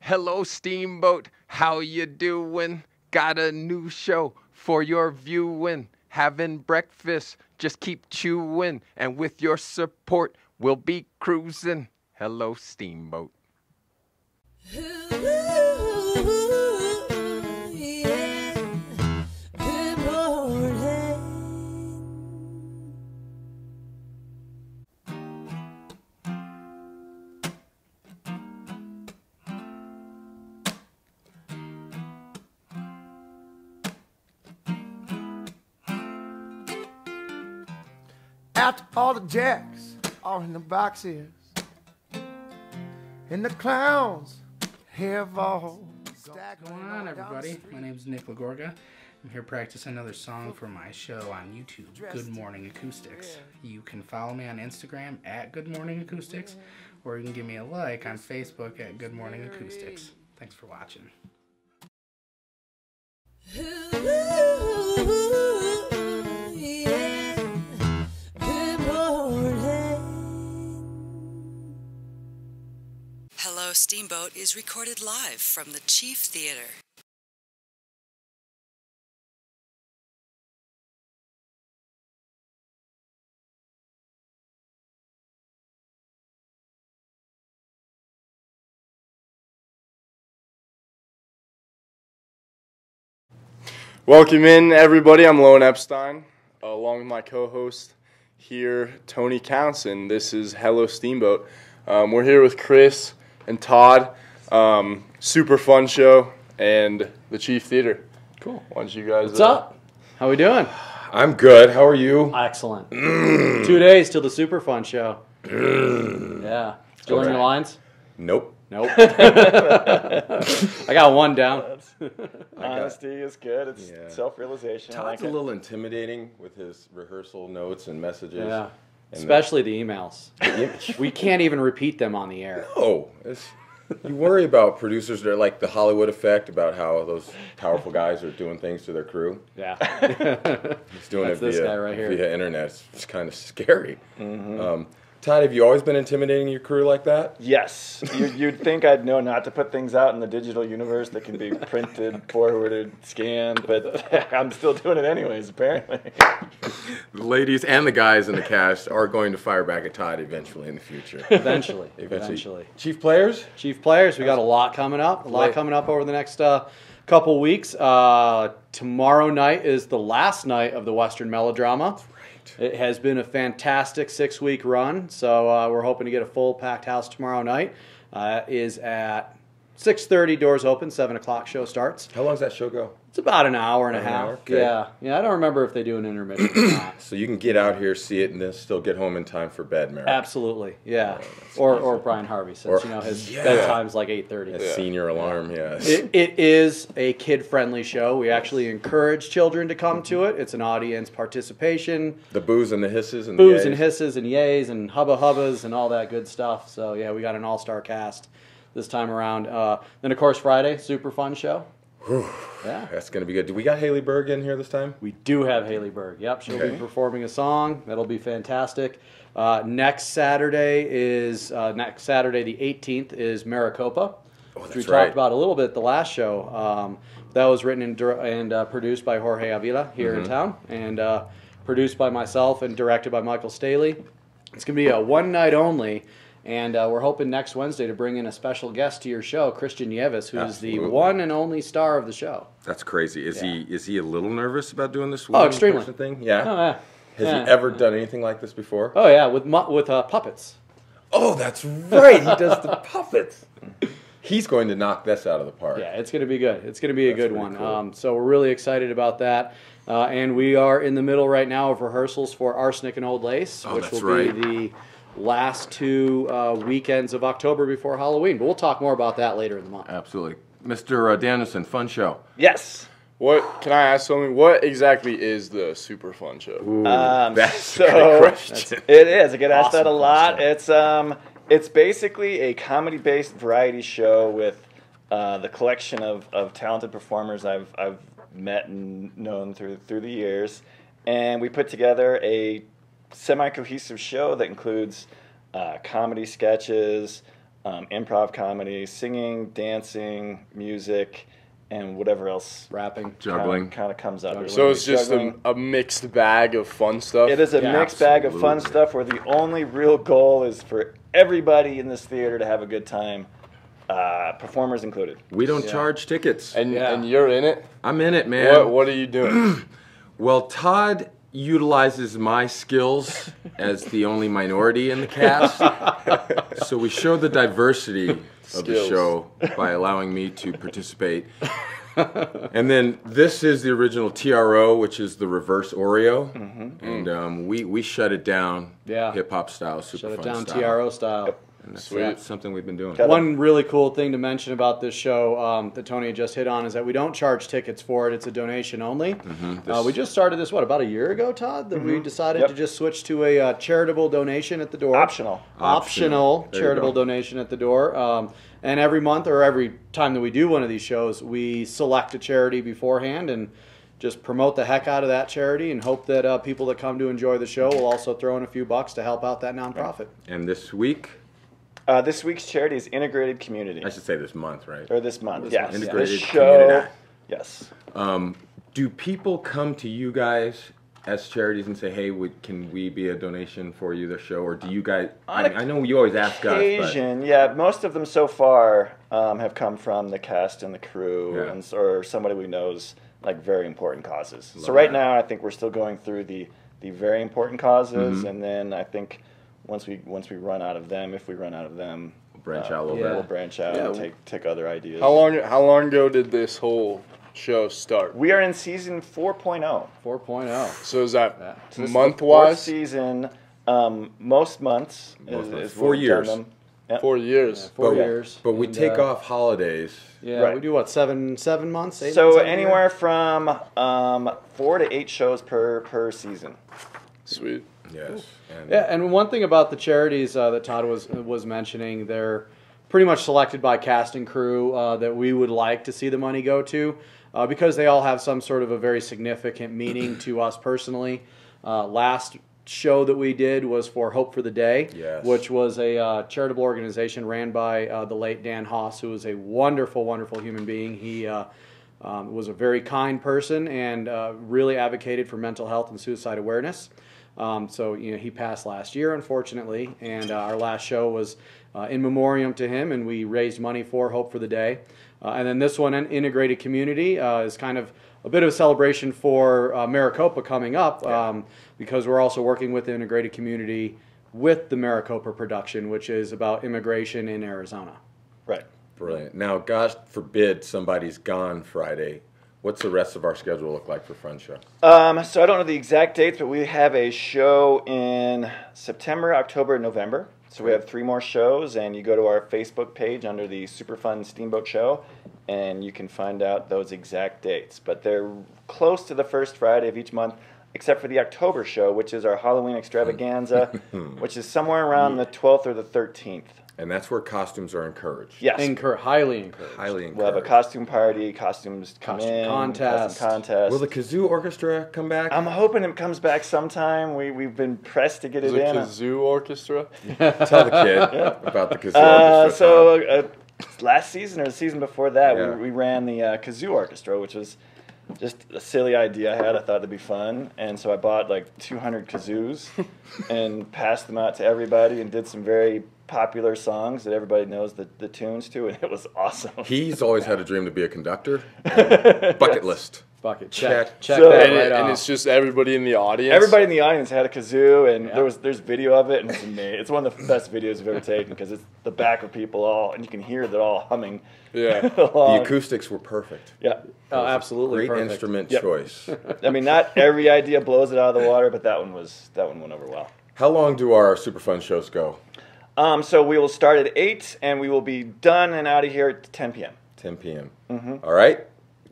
Hello, Steamboat. How you doing? Got a new show for your viewing. Having breakfast, just keep chewing. And with your support, we'll be cruising. Hello, Steamboat. After all the jacks are in the boxes, and the clowns have all stacked. What's going on, everybody? My name is Nick Lagorga. I'm here practicing another song for my show on YouTube, Good Morning Acoustics. You can follow me on Instagram at Good Morning Acoustics, or you can give me a like on Facebook at Good Morning Acoustics. Thanks for watching. Hello, Steamboat is recorded live from the Chief Theater. Welcome in, everybody. I'm Lone Epstein, along with my co-host here, Tony Counts, and this is Hello Steamboat. We're here with Chris and Todd. Super fun show, and the Chief Theater. Cool. Why don't you guys? What's up? How we doing? I'm good. How are you? Excellent. 2 days till the super fun show. Yeah. Did you learn your lines? Nope. Nope. I got one down. Honesty is good. It's self-realization. Todd's a little intimidating with his rehearsal notes and messages. Yeah. Especially the emails. We can't even repeat them on the air. No. You worry about producers that are like the Hollywood effect about how those powerful guys are doing things to their crew. Yeah. He's doing That's it this guy right here. via internet. It's kind of scary. Mm-hmm. Todd, have you always been intimidating your crew like that? Yes. You'd think I'd know not to put things out in the digital universe that can be printed, forwarded, scanned, but I'm still doing it anyways, apparently. The ladies and the guys in the cast are going to fire back at Todd eventually in the future. Eventually. Chief players? Chief players, we got a lot coming up. Over the next couple weeks. Tomorrow night is the last night of the Western Melodrama. It has been a fantastic 6-week run, so we're hoping to get a full packed house tomorrow night. Is at 6:30, doors open, 7 o'clock show starts. How long does that show go? It's about an hour and a half. Okay. Yeah, I don't remember if they do an intermission or not. So you can get out here, see it, and then still get home in time for bed, Merrick. Absolutely, yeah. Or Brian Harvey, since his bedtime's like 8:30. A senior alarm, yes. It is a kid-friendly show. We actually encourage children to come to it. It's an audience participation. The boos and the hisses and boos the and hisses and yays and hubba hubbas and all that good stuff. So yeah, we got an all-star cast this time around. Then of course Friday, super fun show. Yeah, that's gonna be good. Do we got Haley Berg in here this time? We do have Haley Berg. Yep, she'll be performing a song. That'll be fantastic. Next Saturday the 18th is Maricopa, which we talked about a little bit the last show. That was written and produced by Jorge Avila here in town, and produced by myself and directed by Michael Staley. It's gonna be a one night only. And we're hoping next Wednesday to bring in a special guest to your show, Christian Nieves, who's the one and only star of the show. That's crazy. Is he a little nervous about doing this extremely thing? Yeah. Oh, yeah. Has he ever done anything like this before? Oh yeah, with puppets. Oh, that's right. He does the puppets. He's going to knock this out of the park. Yeah, it's going to be good. It's going to be a good one. Cool. So we're really excited about that. And we are in the middle right now of rehearsals for Arsenic and Old Lace, which will be the last 2 weekends of October before Halloween. But we'll talk more about that later in the month. Absolutely. Mr. Danielson, fun show. Yes. What can I ask something? What exactly is the super fun show? That's a good question. It is. I get asked that a lot. It's basically a comedy-based variety show with the collection of talented performers I've met and known through the years, and we put together a semi-cohesive show that includes comedy sketches, improv comedy, singing, dancing, music, and whatever else Rapping. Juggling. kind of comes out. So it's just Juggling. a mixed bag of fun stuff. It is a Yeah, mixed bag of fun absolutely. stuff where the only real goal is for everybody in this theater to have a good time, performers included. We don't charge tickets. And Yeah. and you're in it. I'm in it, man. What are you doing? Well, Todd utilizes my skills as the only minority in the cast. So we show the diversity of the Skills. show by allowing me to participate. And then this is the original TRO, which is the reverse Oreo. And we shut it down Yeah. hip-hop style, super Shut it fun down style. TRO style. And that's, Sweet. that's something we've been doing. One really cool thing to mention about this show that Tony had just hit on is that we don't charge tickets for it. It's a donation only. We just started this, about a year ago, Todd, that we decided Yep. to just switch to a charitable donation at the door. Optional. Optional There you charitable go. donation at the door. And every month or every time that we do one of these shows, we select a charity beforehand and just promote the heck out of that charity and hope that people that come to enjoy the show will also throw in a few bucks to help out that nonprofit. And this week, This week's charity is Integrated Community. I should say this month, right? Or this month, This yes. month, Integrated This show, Community. yes. Do people come to you guys as charities and say, "Hey, can we be a donation for you, the show?" Or do you guys? I know you always ask us, Occasion, yeah. Most of them so far have come from the cast and the crew, Yeah. or somebody we know's like very important causes. So Love right that. now, I think we're still going through the very important causes, Mm-hmm. and then I think once we run out of them, if we run out of them, but branch out a little yeah. we'll bit. branch out Yeah. and take other ideas. How long ago did this whole show start? We are in season 4.0. 4.0. So is that So this is the month fourth wise? season. Most months Most months. is 4 what we've done years. them. Yep. 4 years. 4 But- years. But we And, take off holidays. Yeah, Right. we do what, seven months? 8 So months out of the anywhere year? from 4 to 8 shows per season. Sweet. Yes. And Yeah, and one thing about the charities that Todd was mentioning, they're pretty much selected by cast and crew that we would like to see the money go to, because they all have some sort of a very significant meaning to us personally. Last show that we did was for Hope for the Day, Yes. which was a charitable organization ran by the late Dan Haas, who was a wonderful, wonderful human being. He was a very kind person and really advocated for mental health and suicide awareness. So he passed last year, unfortunately, and our last show was in memoriam to him, and we raised money for Hope for the Day. And then this one, Integrated Community, is kind of a bit of a celebration for Maricopa coming up, because we're also working with the Integrated Community with the Maricopa production, which is about immigration in Arizona. Right. brilliant. Now, God forbid somebody's gone Friday. What's the rest of our schedule look like for Fun Show? So I don't know the exact dates, but we have a show in September, October, and November. So we have 3 more shows, and you go to our Facebook page under the Super Fun Steamboat Show, and you can find out those exact dates. But they're close to the first Friday of each month, except for the October show, which is our Halloween extravaganza, which is somewhere around the 12th or the 13th. And that's where costumes are encouraged. Yes. Highly encouraged. Highly encouraged. We'll have a costume party, costumes come Costume in, contest. costume contest. Will the kazoo orchestra come back? I'm hoping it comes back sometime. We've been pressed to get Is it it in. kazoo orchestra? Tell the kid about the kazoo orchestra. So last season or the season before that, Yeah. we ran the kazoo orchestra, which was just a silly idea I had. I thought it'd be fun, and so I bought like 200 kazoos and passed them out to everybody and did some very popular songs that everybody knows the tunes to, and it was awesome. He's always had a dream to be a conductor. Bucket list. Bucket Check. check So- that And, right and off. it's just everybody in the audience. Everybody in the audience had a kazoo, and Yeah. there's video of it, and it's amazing. It's one of the best videos we've ever taken because it's the back of people all, and you can hear they're all humming. Yeah. The along. acoustics were perfect. Yeah. Oh, absolutely Great perfect. instrument Yep. choice. I mean, not every idea blows it out of the water, but that one went over well. How long do our Super Fun shows go? So we will start at 8, and we will be done and out of here at 10 p.m. 10 p.m. All right.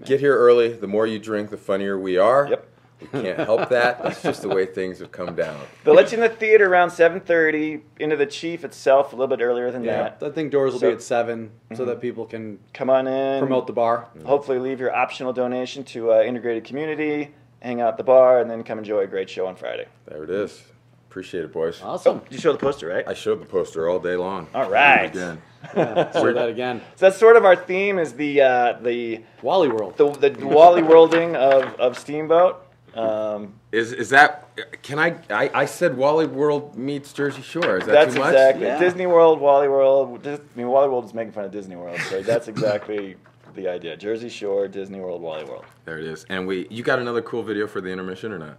Get here early. The more you drink, the funnier we are. Yep. We can't help that. That's just the way things have come down. They'll let you in the theater around 7:30, into the Chief itself a little bit earlier than Yeah, that. I think doors will So- be at 7 so that people can Come on in. promote the bar. Hopefully leave your optional donation to Integrated Community, hang out at the bar, and then come enjoy a great show on Friday. There it is. Appreciate it, boys. Awesome. You show the poster, right? I showed the poster all day long. All right. Again. Say that again. So that's sort of our theme is the Wally World. the Wally worlding of Steamboat. Is that? Can I said Wally World meets Jersey Shore. Is that too much? That's exactly Yeah. Disney World, Wally World. I mean, Wally World is making fun of Disney World, so that's exactly the idea. Jersey Shore, Disney World, Wally World. There it is. And you got another cool video for the intermission or not?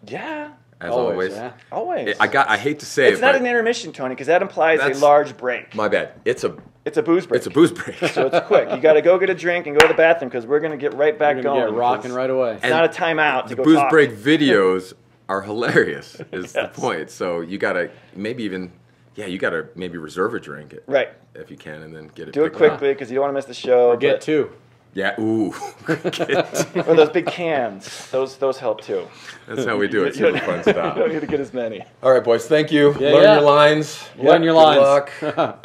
Yeah. As always. Yeah. Always. I hate to say It's it, not but an intermission, Tony, because that implies a That's- large break. my bad. It's a booze break. It's a booze break. So it's quick. You got to go get a drink and go to the bathroom because we're going to get right back We're gonna going. get rocking right away. It's not a timeout to The go booze talk. break videos are hilarious. Is the Yes. point? So you gotta maybe reserve a drink Right. if you can, and then get it. Do it picked up. quickly because you don't want to miss the show. Or get but- two. Yeah. Ooh. Or those big cans. Those help too. That's how we do it. You Super fun You don't stuff. need to get as many. All right, boys. Thank you. Yeah, Learn yeah. your lines. Learn your Good lines. luck.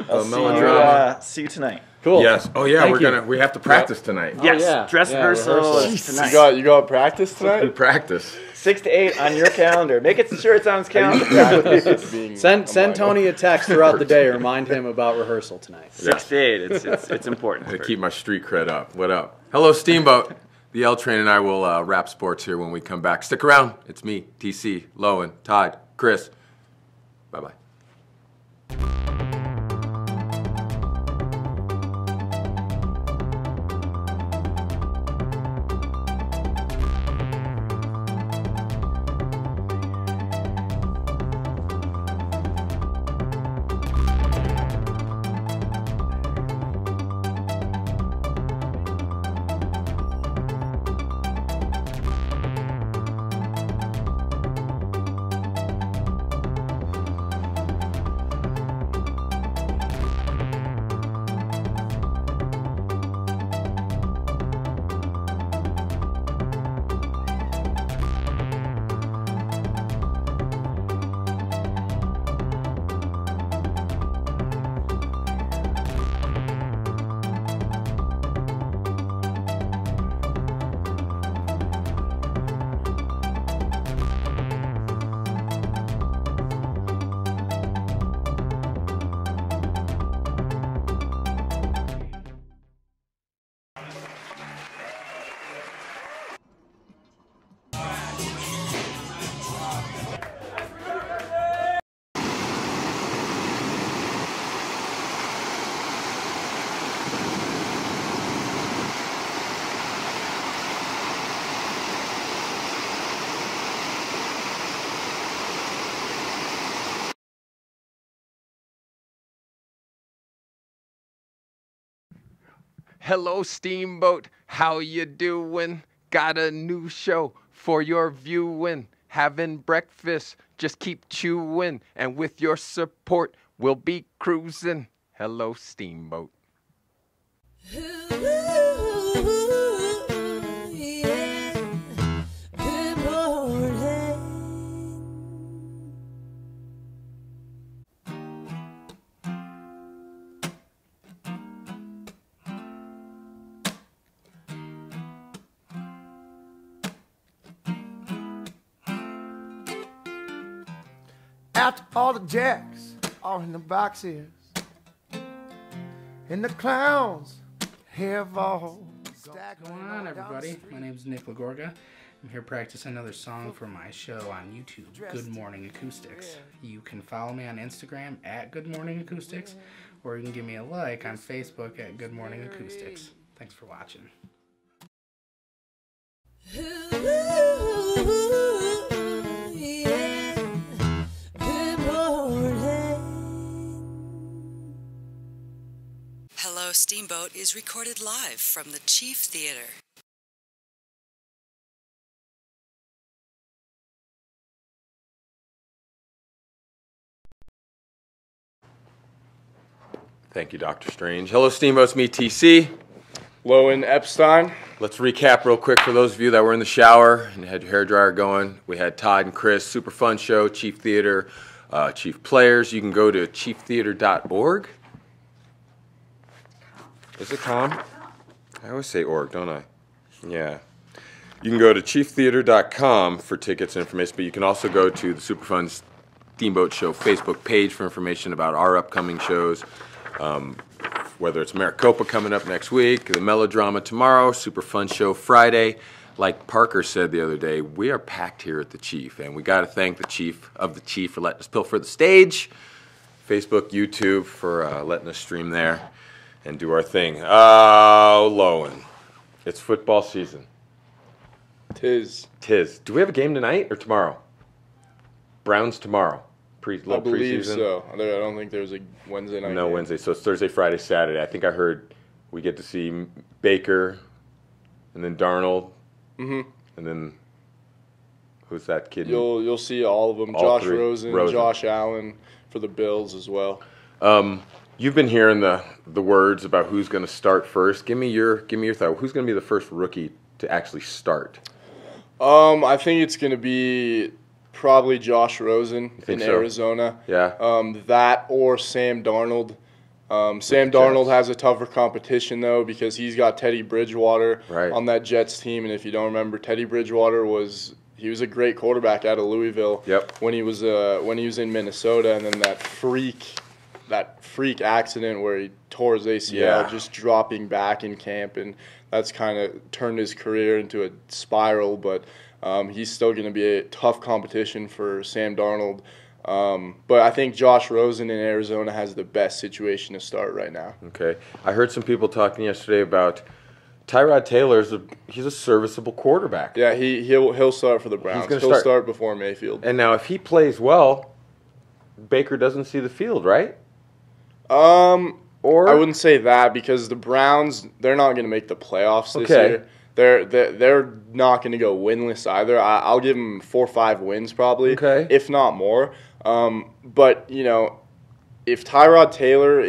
I'll Melodrama. see you tonight. Cool. Yes. Oh yeah. Thank you. We have to practice tonight. Oh, Yes. yeah. Dress Yeah, rehearsal rehearsal. is tonight. You got practice We tonight? practice. 6 to 8 on your calendar. Make it sure it's on his calendar. Being Send a minor. Tony a text throughout the day. Remind him about rehearsal tonight. 6 to 8. It's important. To keep my street cred up. What up? Hello, Steamboat. The L Train and I will wrap sports here when we come back. Stick around. It's me, TC, Lowen, Todd, Chris. Bye-bye. Hello, Steamboat. How you doing? Got a new show for your viewing. Having breakfast, just keep chewing. And with your support, we'll be cruising. Hello, Steamboat. After all the jacks are in the boxes, and the clowns have all What's going on, everybody? My name is Nick Lagorga. I'm here practicing another song for my show on YouTube, Good Morning Acoustics. You can follow me on Instagram at Good Morning Acoustics, or you can give me a like on Facebook at Good Morning Acoustics. Thanks for watching. Hello, Steamboat is recorded live from the Chief Theater. Thank you, Dr. Strange. Hello, Steamboats. Me, TC. Lowen Epstein. Let's recap real quick for those of you that were in the shower and had your hairdryer going. We had Todd and Chris, super fun show, Chief Theater, Chief Players. You can go to chieftheater.org. Is it com? I always say org, don't I? Yeah. You can go to chieftheater.com for tickets and information, but you can also go to the Superfun's Steamboat Show Facebook page for information about our upcoming shows. Whether it's Maricopa coming up next week, the Melodrama tomorrow, super fun show Friday. Like Parker said the other day, we are packed here at the Chief, and we got to thank the Chief for letting us pilfer the stage. Facebook, YouTube for letting us stream there and do our thing. Oh, Lowen, it's football season. Tis. Do we have a game tonight or tomorrow? Browns tomorrow. I believe so. I don't think there's a Wednesday night. No, game. Wednesday. So it's Thursday, Friday, Saturday. I think I heard we get to see Baker and then Darnold. Mm-hmm. And then who's that kid? You'll see all of them. Josh Rosen, Josh Allen for the Bills as well. You've been hearing the words about who's going to start first. Give me your thought. Who's going to be the first rookie to actually start? I think it's going to be probably Josh Rosen in Arizona. Yeah. That or Sam Darnold. Sam Darnold has a tougher competition, though, because he's got Teddy Bridgewater on that Jets team. And if you don't remember, Teddy Bridgewater was a great quarterback out of Louisville when he was in Minnesota. And then that freak accident where he tore his ACL just dropping back in camp. And that's kind of turned his career into a spiral. But he's still going to be a tough competition for Sam Darnold. But I think Josh Rosen in Arizona has the best situation to start right now. Okay. I heard some people talking yesterday about Tyrod Taylor. He's a serviceable quarterback. Yeah, he'll start for the Browns. He'll start before Mayfield. And now if he plays well, Baker doesn't see the field, right? Or I wouldn't say that, because the Browns, they're not going to make the playoffs this year. They're not going to go winless either. I'll give them 4 or 5 wins probably, if not more. But if Tyrod Taylor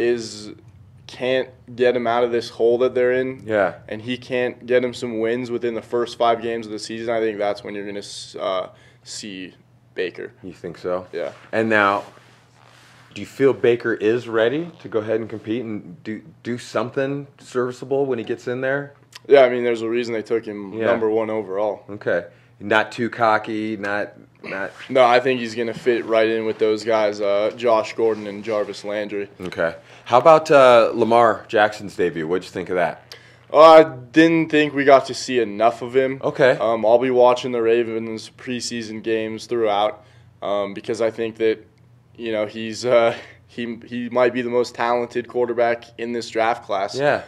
can't get him out of this hole that they're in, and he can't get him some wins within the first 5 games of the season, I think that's when you're going to see Baker. You think so? Yeah. And now, do you feel Baker is ready to go ahead and compete and do something serviceable when he gets in there? Yeah, I mean, there's a reason they took him number 1 overall. Okay. Not too cocky, not. No, I think he's going to fit right in with those guys, Josh Gordon and Jarvis Landry. Okay. How about Lamar Jackson's debut? What'd you think of that? I didn't think we got to see enough of him. Okay. I'll be watching the Ravens preseason games throughout because I think that he's he might be the most talented quarterback in this draft class. Yeah.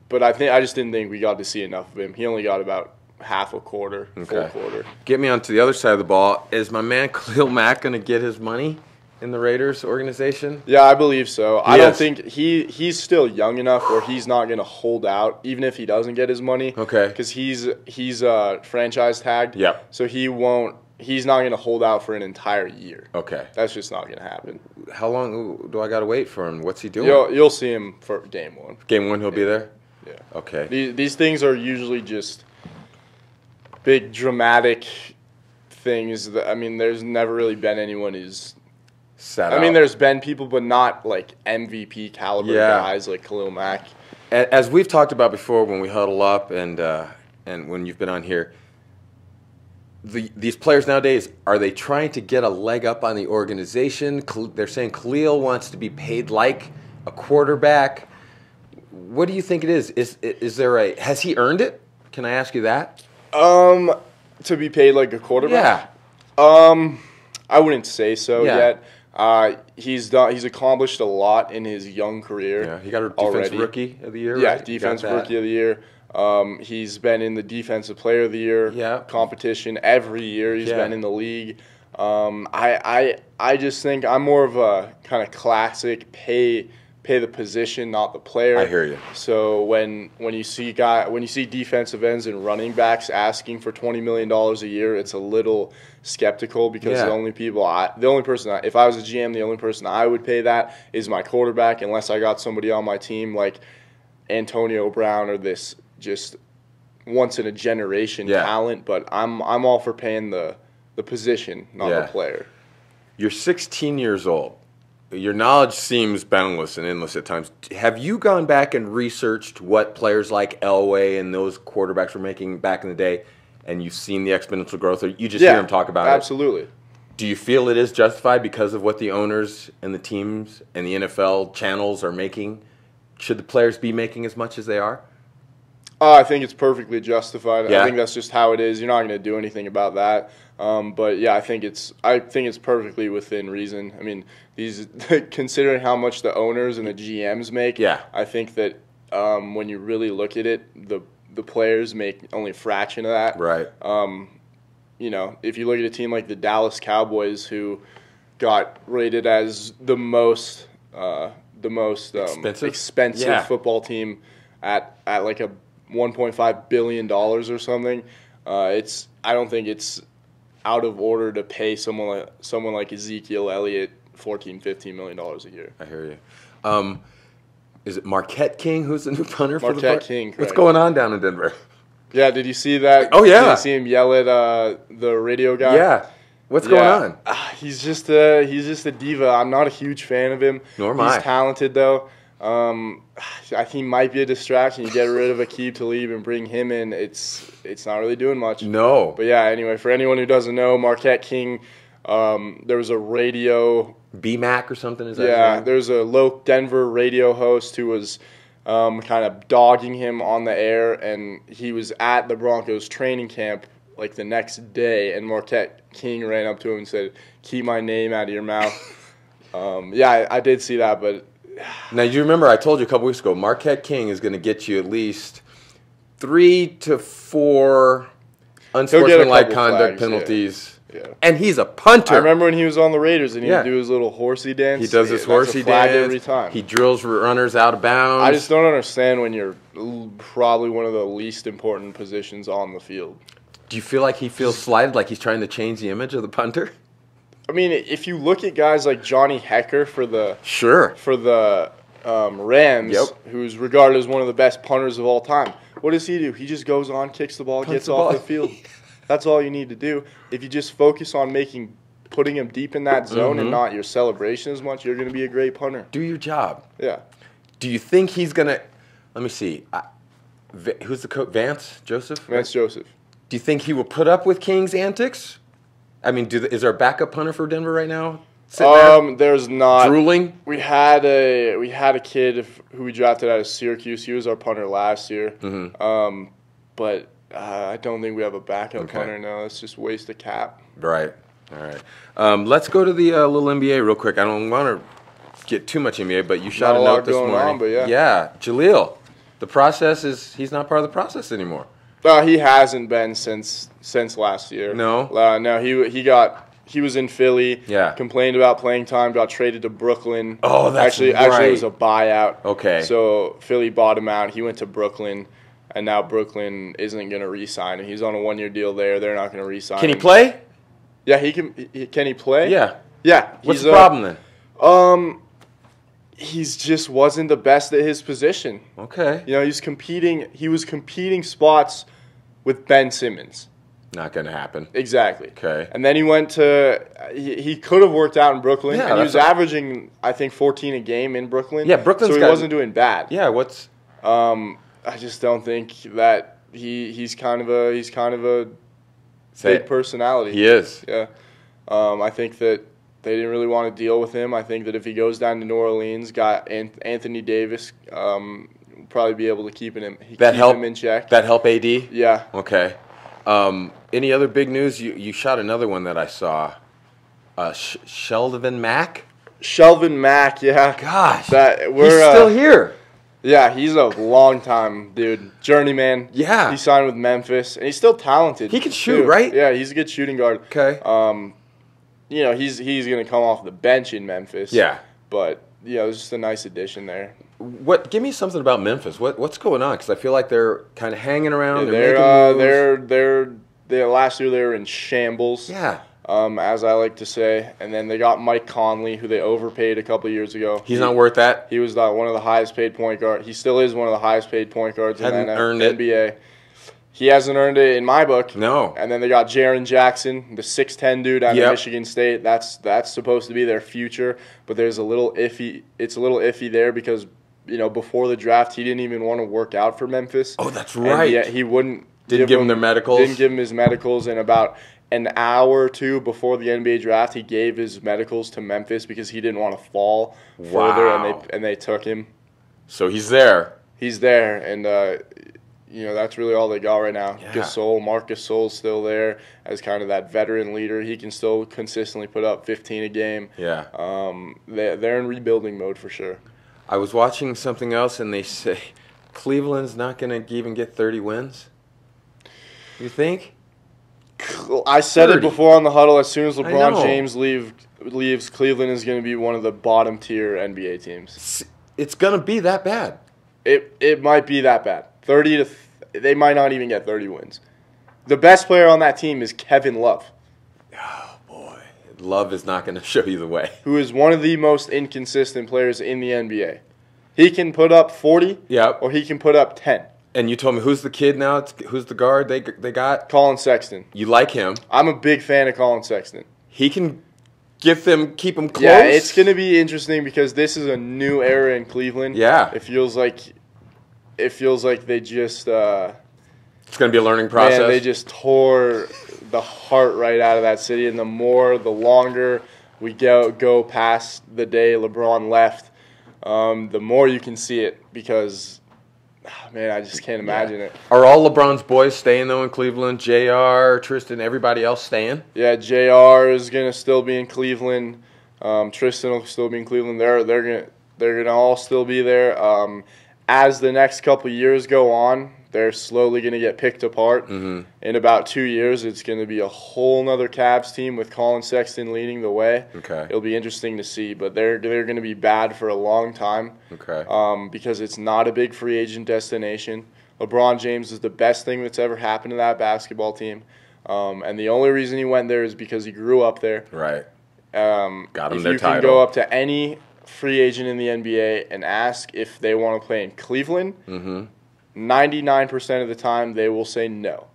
But I just didn't think we got to see enough of him. He only got about half a quarter, full quarter. Get me onto the other side of the ball. Is my man Khalil Mack going to get his money in the Raiders organization? Yeah, I believe so. I don't think he's still young enough where he's not going to hold out, even if he doesn't get his money. Okay. Because he's franchise tagged. Yeah. So he's not going to hold out for an entire year. Okay. That's just not going to happen. How long do I got to wait for him? What's he doing? You'll see him for game 1. Game 1, he'll be there? Yeah. Okay. These things are usually just big dramatic things. There's never really been anyone who's set out. There's been people, but not like MVP caliber guys like Khalil Mack. As we've talked about before when we huddle up and when you've been on here, these players nowadays, are they trying to get a leg up on the organization? They're saying Khalil wants to be paid like a quarterback. What do you think it is? Is there has he earned it? Can I ask you that? To be paid like a quarterback? Yeah. I wouldn't say so yet. He's accomplished a lot in his young career. Yeah, he got a defensive rookie of the year. Yeah, right? defensive rookie of the year. He's been in the defensive player of the year competition every year. He's been in the league. I just think I'm more of a kind of classic pay the position, not the player. I hear you. So when you see defensive ends and running backs asking for $20 million a year, it's a little skeptical because the only person, if I was a GM, the only person I would pay that is my quarterback, unless I got somebody on my team like Antonio Brown or this just once in a generation talent. But I'm all for paying the position, not the player. You're 16 years old. Your knowledge seems boundless and endless at times. Have you gone back and researched what players like Elway and those quarterbacks were making back in the day, and you've seen the exponential growth, or you just hear them talk about absolutely. Do you feel it is justified because of what the owners and the teams and the NFL channels are making? Should the players be making as much as they are? I think it's perfectly justified. Yeah. I think that's just how it is. You're not going to do anything about that. But yeah, I think it's perfectly within reason. I mean, these considering how much the owners and the GMs make. Yeah. I think that when you really look at it, the players make only a fraction of that. Right. You know, if you look at a team like the Dallas Cowboys, who got rated as the most expensive Yeah. football team at like a $1.5 billion or something, I don't think it's out of order to pay someone like Ezekiel Elliott $14-15 million a year. I hear you. Is it Marquette King who's the new punter for the Marquette Bucs? King, correct. What's going on down in Denver? Yeah, did you see that? Oh, yeah. Did you see him yell at the radio guy? Yeah. What's going on? He's just a diva. I'm not a huge fan of him. Nor am I. He's talented though. I think he might be a distraction. You get rid of Aqib Talib and bring him in. It's not really doing much. No. But yeah, anyway, for anyone who doesn't know, Marquette King, there was a radio. BMAC or something? Is that Yeah, his name? there's a local Denver radio host who was kind of dogging him on the air, and he was at the Broncos training camp like the next day, and Marquette King ran up to him and said, "Keep my name out of your mouth." Yeah, I did see that, but Now, you remember I told you a couple weeks ago, Marquette King is going to get you at least 3 to 4 unsportsmanlike couple conduct flags, penalties. yeah. And he's a punter. I remember when he was on the Raiders and he Yeah. would do his little horsey dance. He does his That's a horsey flag dance. every time. He drills runners out of bounds. I just don't understand when you're probably one of the least important positions on the field. Do you feel like he feels slighted, like he's trying to change the image of the punter? I mean, if you look at guys like Johnny Hecker for the Rams, Yep. who's regarded as one of the best punters of all time, what does he do? He just goes on, kicks the ball, gets off the field. That's all you need to do. If you just focus on putting him deep in that zone and not your celebration as much, you're going to be a great punter. Do your job. Yeah. Do you think he's going to – let me see. Who's the coach? Vance Joseph? Vance Joseph. Do you think he will put up with King's antics? I mean, is there a backup punter for Denver right now? There's not. Drooling? We had a kid who we drafted out of Syracuse. He was our punter last year. Mm-hmm. But I don't think we have a backup punter now. It's just waste of cap. Right. All right. Let's go to the little NBA real quick. I don't want to get too much NBA, but you shot Not a a lot note this going morning. on, but yeah. Yeah, Jaleel. The process is he's not part of the process anymore. He hasn't been since last year. No? No. He was in Philly. Yeah. Complained about playing time. Got traded to Brooklyn. Oh, that's actually right. it was a buyout. Okay. So Philly bought him out. He went to Brooklyn, and now Brooklyn isn't going to re-sign him. He's on a 1-year deal there. They're not going to re-sign him. Can he play? Yeah, he can. Can he play? Yeah. Yeah. What's the problem then? He's just wasn't the best at his position. Okay. You know, he was competing spots with Ben Simmons. Not going to happen. Exactly. Okay. And then he went to he could have worked out in Brooklyn, Yeah, and he was averaging I think 14 a game in Brooklyn. Yeah, Brooklyn's so he wasn't doing bad. Yeah, I just don't think that he's kind of a big personality. He is. Yeah. I think that they didn't really want to deal with him. I think that if he goes down to New Orleans, got Anthony Davis, probably be able to keep him in check. That help AD? Yeah. Okay. Any other big news? You shot another one that I saw. Sheldon Mack? Shelvin Mack, yeah. Gosh. He's he's still here. Yeah, he's a long time dude. Journeyman. Yeah. He signed with Memphis, and he's still talented. He can shoot, too. right? Yeah, he's a good shooting guard. Okay. You know, he's going to come off the bench in Memphis. Yeah. But, you know, it's just a nice addition there. Give me something about Memphis. What's going on? Because I feel like they're kind of hanging around. Yeah, they're last year they were in shambles. Yeah. As I like to say, and then they got Mike Conley, who they overpaid a couple of years ago. He's not worth that. He was one of the highest paid point guards. He still is one of the highest paid point guards in the NBA. He hasn't earned it in my book. No. And then they got Jaren Jackson, the 6'10" dude out of Michigan State. That's supposed to be their future, but there's a little iffy. It's a little iffy there because, you know, before the draft, he didn't even want to work out for Memphis. Oh, that's right. And he wouldn't Didn't give him their medicals. Didn't give him his medicals, and about an hour or two before the NBA draft, he gave his medicals to Memphis because he didn't want to fall further, and they took him. So he's there. He's there, and that's really all they got right now. Yeah. Marc Gasol's still there as kind of that veteran leader. He can still consistently put up 15 a game. Yeah. They're in rebuilding mode for sure. I was watching something else, and they say Cleveland's not going to even get 30 wins. You think? I said 30. it before on the huddle. As soon as LeBron James leaves, Cleveland is going to be one of the bottom tier NBA teams. It's going to be that bad. It might be that bad. They might not even get 30 wins. The best player on that team is Kevin Love. Oh boy, Love is not going to show you the way. Who is one of the most inconsistent players in the NBA. He can put up 40, or he can put up 10. And you told me who's the kid now? Who's the guard they got? Colin Sexton. You like him? I'm a big fan of Colin Sexton. He can keep them close. Yeah, it's going to be interesting because this is a new era in Cleveland. Yeah, it feels like they just. It's going to be a learning process. Man, they just tore the heart right out of that city, and the longer we go past the day LeBron left, the more you can see it because. Man, I just can't imagine it. Are all LeBron's boys staying, though, in Cleveland? JR, Tristan, everybody else staying? Yeah, JR is going to still be in Cleveland. Tristan will still be in Cleveland. They're gonna all still be there. As the next couple of years go on, they're slowly going to get picked apart. Mm-hmm. In about 2 years, it's going to be a whole nother Cavs team with Colin Sexton leading the way. Okay. It'll be interesting to see, but they're going to be bad for a long time. Okay. Because it's not a big free agent destination. LeBron James is the best thing that's ever happened to that basketball team. And the only reason he went there is because he grew up there. Right. Got him their title. If you can go up to any free agent in the NBA and ask if they want to play in Cleveland, 99% of the time they will say no.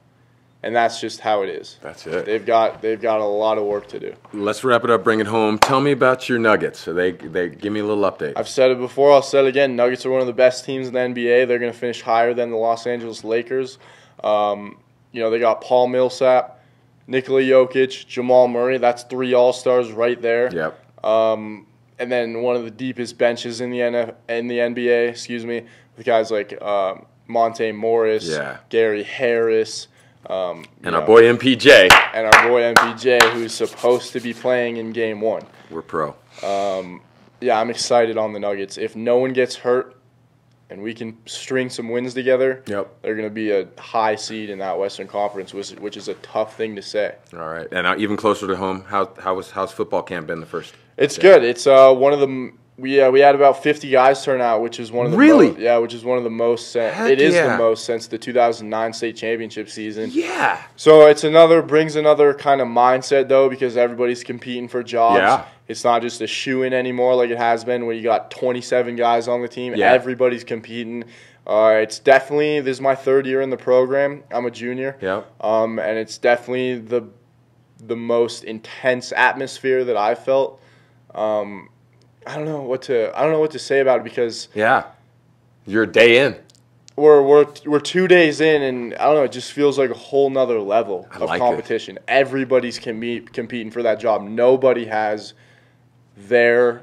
And that's just how it is. That's it. They've got a lot of work to do. Let's wrap it up, bring it home. Tell me about your Nuggets. So they give me a little update. I've said it before, I'll say it again. Nuggets are one of the best teams in the NBA. They're going to finish higher than the Los Angeles Lakers. They got Paul Millsap, Nikola Jokic, Jamal Murray. That's 3 All-Stars right there. Yep. And then one of the deepest benches in the NBA, with guys like Monte Morris, Gary Harris. And our boy MPJ. And our boy MPJ, who's supposed to be playing in Game 1. We're pro. I'm excited on the Nuggets. If no one gets hurt and we can string some wins together, they're going to be a high seed in that Western Conference, which is a tough thing to say. All right. And even closer to home, how's football camp been the first? It's good. It's one of the we had about 50 guys turn out, which is one of the which is one of the most. It is the most since the 2009 state championship season. Yeah. So it's brings another kind of mindset though, because everybody's competing for jobs. Yeah. It's not just a shoe-in anymore like it has been, where you got 27 guys on the team. Yeah. Everybody's competing. It's definitely, this is my 3rd year in the program. I'm a junior. Yeah. And it's definitely the most intense atmosphere that I felt. I don't know what to say about it because you're a day in. We're 2 days in, and I don't know. It just feels like a whole nother level of competition. Everybody's competing for that job. Nobody has their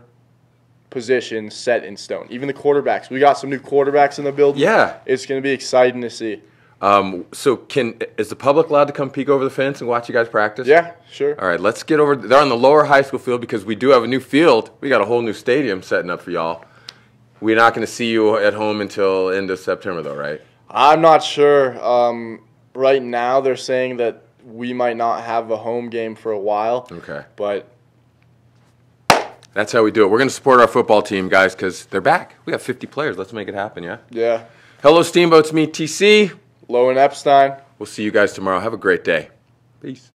position set in stone. Even the quarterbacks. We got some new quarterbacks in the building. Yeah, it's going to be exciting to see. So is the public allowed to come peek over the fence and watch you guys practice? Yeah, sure. All right, let's get over. They're on the lower high school field because we do have a new field. We got a whole new stadium setting up for y'all. We're not going to see you at home until end of September, though, right? I'm not sure. Right now, they're saying that we might not have a home game for a while. Okay. But that's how we do it. We're going to support our football team, guys, because they're back. We got 50 players. Let's make it happen, yeah? Yeah. Hello, Steamboats. Me, TC. Lowen Epstein. We'll see you guys tomorrow. Have a great day. Peace.